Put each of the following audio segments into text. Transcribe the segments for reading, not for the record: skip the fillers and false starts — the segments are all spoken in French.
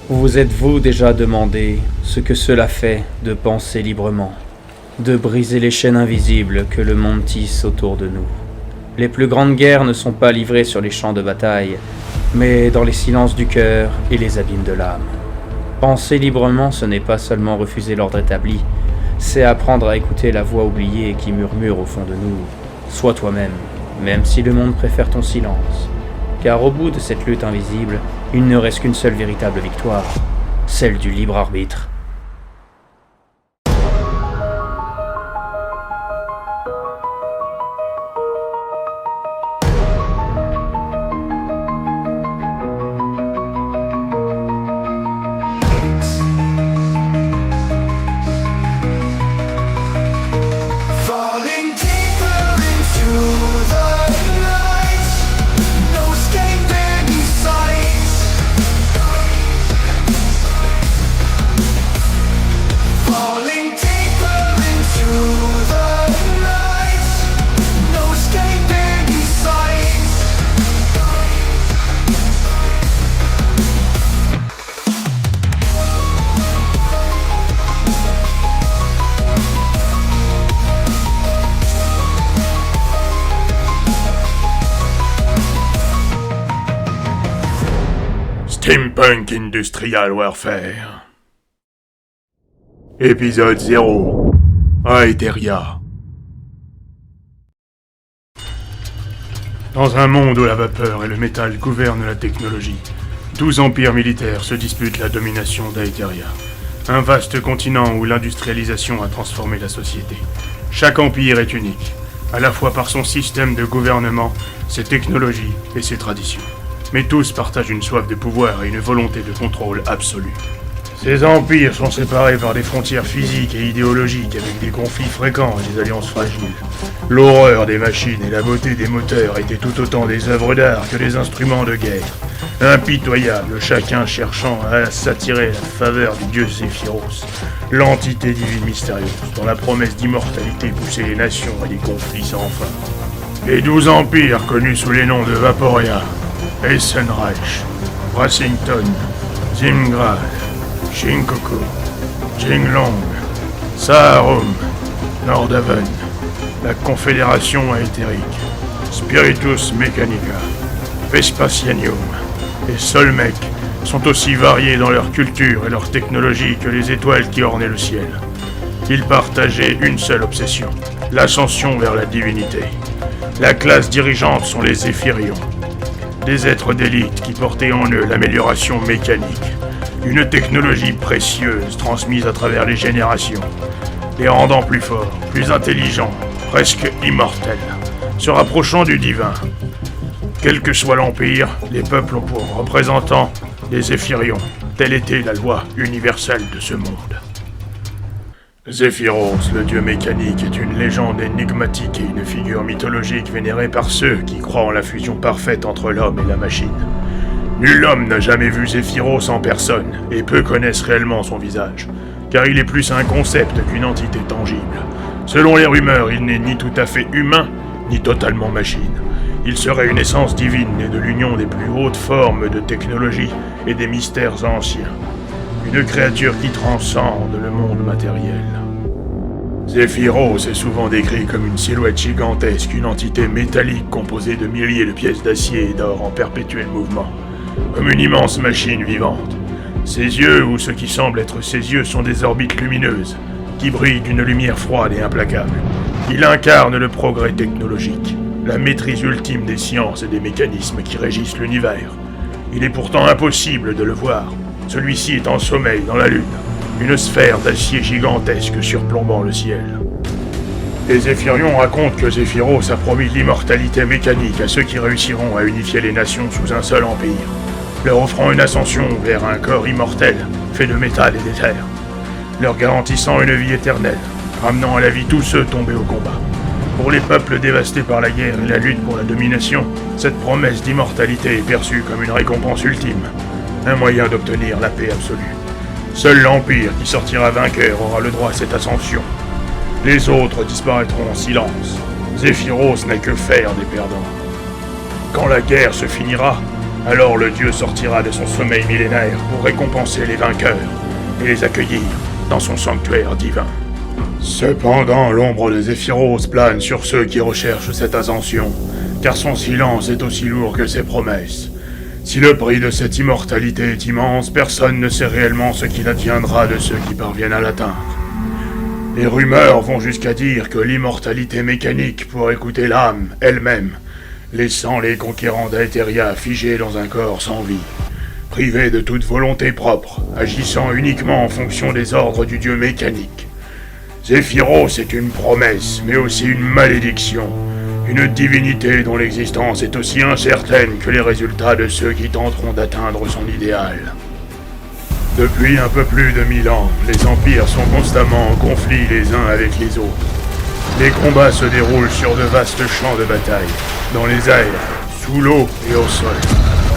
Vous êtes-vous déjà demandé ce que cela fait de penser librement, de briser les chaînes invisibles que le monde tisse autour de nous? Les plus grandes guerres ne sont pas livrées sur les champs de bataille, mais dans les silences du cœur et les abîmes de l'âme. Penser librement, ce n'est pas seulement refuser l'ordre établi, c'est apprendre à écouter la voix oubliée qui murmure au fond de nous. Sois toi-même, même si le monde préfère ton silence. Car au bout de cette lutte invisible, il ne reste qu'une seule véritable victoire, celle du libre arbitre. Falling deeper into the night, no escape in sight. Falling deeper into the night, no escape in sight. Steampunk Industrial Warfare. Épisode 0. Aetheria. Dans un monde où la vapeur et le métal gouvernent la technologie, 12 empires militaires se disputent la domination d'Aetheria. Un vaste continent où l'industrialisation a transformé la société. Chaque empire est unique, à la fois par son système de gouvernement, ses technologies et ses traditions. Mais tous partagent une soif de pouvoir et une volonté de contrôle absolu. Ces empires sont séparés par des frontières physiques et idéologiques avec des conflits fréquents et des alliances fragiles. L'horreur des machines et la beauté des moteurs étaient tout autant des œuvres d'art que des instruments de guerre. Impitoyables, chacun cherchant à s'attirer la faveur du dieu Zephyros, l'entité divine mystérieuse, dont la promesse d'immortalité poussait les nations à des conflits sans fin. Les 12 empires connus sous les noms de Vaporia, Essenreich, Brassington, Zimgral, Shinkoku, Jinglong, Saharum, Nordhaven, la Confédération Aethérique, Spiritus Mechanica, Vespasianium et Solmec sont aussi variés dans leur culture et leur technologie que les étoiles qui ornaient le ciel. Ils partageaient une seule obsession, l'ascension vers la divinité. La classe dirigeante sont les Zéphyrions, des êtres d'élite qui portaient en eux l'amélioration mécanique, une technologie précieuse transmise à travers les générations, les rendant plus forts, plus intelligents, presque immortels, se rapprochant du divin. Quel que soit l'empire, les peuples ont pour représentants les Zéphyrions. Telle était la loi universelle de ce monde. Zephyros, le dieu mécanique, est une légende énigmatique et une figure mythologique vénérée par ceux qui croient en la fusion parfaite entre l'homme et la machine. Nul homme n'a jamais vu Zephyros en personne, et peu connaissent réellement son visage, car il est plus un concept qu'une entité tangible. Selon les rumeurs, il n'est ni tout à fait humain, ni totalement machine. Il serait une essence divine née de l'union des plus hautes formes de technologie et des mystères anciens. Une créature qui transcende le monde matériel. Zephyros est souvent décrit comme une silhouette gigantesque, une entité métallique composée de milliers de pièces d'acier et d'or en perpétuel mouvement, comme une immense machine vivante. Ses yeux, ou ce qui semble être ses yeux, sont des orbites lumineuses, qui brillent d'une lumière froide et implacable. Il incarne le progrès technologique, la maîtrise ultime des sciences et des mécanismes qui régissent l'univers. Il est pourtant impossible de le voir. Celui-ci est en sommeil dans la Lune, une sphère d'acier gigantesque surplombant le ciel. Les Zéphyrions racontent que Zephyros a promis l'immortalité mécanique à ceux qui réussiront à unifier les nations sous un seul empire, leur offrant une ascension vers un corps immortel, fait de métal et d'éther, leur garantissant une vie éternelle, ramenant à la vie tous ceux tombés au combat. Pour les peuples dévastés par la guerre et la lutte pour la domination, cette promesse d'immortalité est perçue comme une récompense ultime, un moyen d'obtenir la paix absolue. Seul l'Empire qui sortira vainqueur aura le droit à cette ascension. Les autres disparaîtront en silence. Zephyros n'a que faire des perdants. Quand la guerre se finira, Alors le dieu sortira de son sommeil millénaire pour récompenser les vainqueurs et les accueillir dans son sanctuaire divin. Cependant, l'ombre de Zéphyros plane sur ceux qui recherchent cette ascension, car son silence est aussi lourd que ses promesses. Si le prix de cette immortalité est immense, personne ne sait réellement ce qu'il adviendra de ceux qui parviennent à l'atteindre. Les rumeurs vont jusqu'à dire que l'immortalité mécanique pourrait coûter l'âme elle-même, laissant les conquérants d'Aetheria figés dans un corps sans vie, privés de toute volonté propre, agissant uniquement en fonction des ordres du dieu mécanique. Zéphyros est une promesse, mais aussi une malédiction, une divinité dont l'existence est aussi incertaine que les résultats de ceux qui tenteront d'atteindre son idéal. Depuis un peu plus de 1000 ans, les empires sont constamment en conflit les uns avec les autres. Les combats se déroulent sur de vastes champs de bataille, dans les airs, sous l'eau et au sol,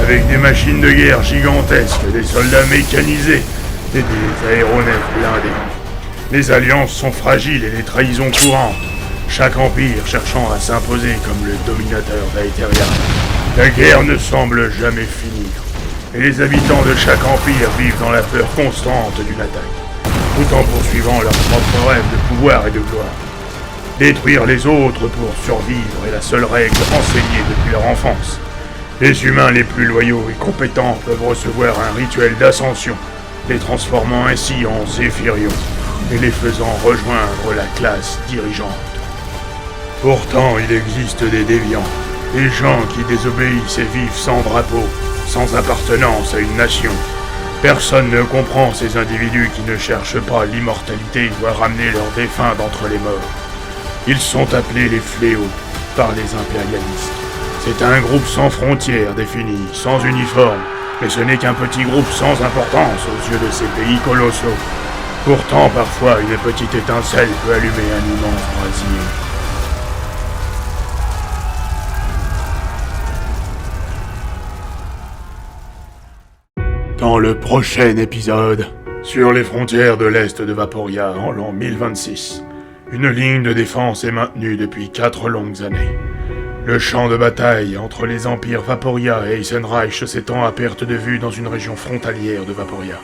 avec des machines de guerre gigantesques, des soldats mécanisés et des aéronefs blindés. Les alliances sont fragiles et les trahisons courantes, chaque empire cherchant à s'imposer comme le dominateur d'Aetheria. La guerre ne semble jamais finir, et les habitants de chaque empire vivent dans la peur constante d'une attaque, tout en poursuivant leur propre rêve de pouvoir et de gloire. Détruire les autres pour survivre est la seule règle enseignée depuis leur enfance. Les humains les plus loyaux et compétents peuvent recevoir un rituel d'ascension, les transformant ainsi en Zéphyrions et les faisant rejoindre la classe dirigeante. Pourtant, il existe des déviants, des gens qui désobéissent et vivent sans drapeau, sans appartenance à une nation. Personne ne comprend ces individus qui ne cherchent pas l'immortalité ou à ramener leurs défunts d'entre les morts. Ils sont appelés les fléaux par les impérialistes. C'est un groupe sans frontières défini, sans uniforme, mais ce n'est qu'un petit groupe sans importance aux yeux de ces pays colossaux. Pourtant, parfois, une petite étincelle peut allumer un immense brasier. Dans le prochain épisode, sur les frontières de l'Est de Vaporia en l'an 1026, une ligne de défense est maintenue depuis 4 longues années. Le champ de bataille entre les empires Vaporia et Eisenreich s'étend à perte de vue dans une région frontalière de Vaporia.